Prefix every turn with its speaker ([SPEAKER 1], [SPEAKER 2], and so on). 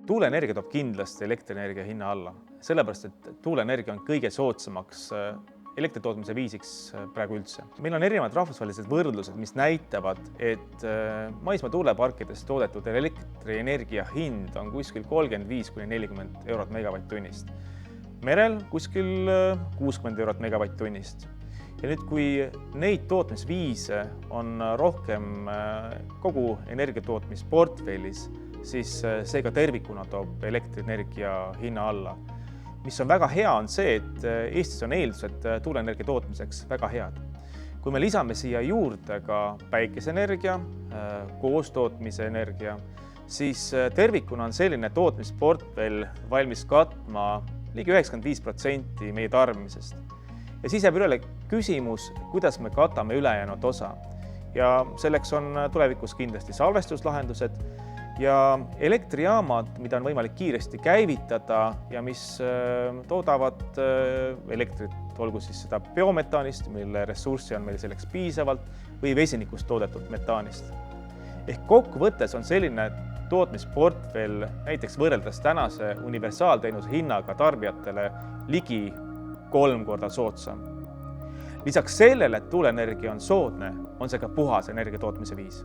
[SPEAKER 1] Tuuleenergia toob kindlasti elektrienergia hinna alla, sellepärast et tuuleenergia on kõige soodsamaks elektritootmise viisiks praegu üldse. Meil on erinevad rahvusvahelised võrdlused, mis näitavad, et maismaa tuuleparkides toodetud elektrienergia hind on kuskil 35–40 eurot megavatt-tunnist. Merel kuskil 60 eurot megavatt-tunnist. Ja nüüd, kui neid tootmisviise on rohkem kogu energiatootmisportfellis, siis see ka tervikuna toob elektrienergia hinna alla. Mis on väga hea, on see, et Eestis on eeldused tuuleenergia tootmiseks väga head. Kui me lisame siia juurde ka päikeseenergia, koostootmise energia, siis tervikuna on selline tootmisportfell valmis katma ligi 95% meie tarbimisest. Ja siis jääb üle küsimus, kuidas me katame ülejäänud osa. Ja selleks on tulevikus kindlasti salvestuslahendused ja elektrijaamad, mida on võimalik kiiresti käivitada ja mis toodavad elektrit, olgu siis seda biometaanist, mille ressurssi on meil selleks piisavalt, või vesinikust toodetud metaanist. Ehk kokkuvõttes on selline tootmisportfell näiteks võrreldes tänase universaalteenuse hinnaga tarbijatele ligi 3 korda soodsam. Lisaks sellele, et tuuleenergia on soodne, on see ka puhas energia tootmise viis.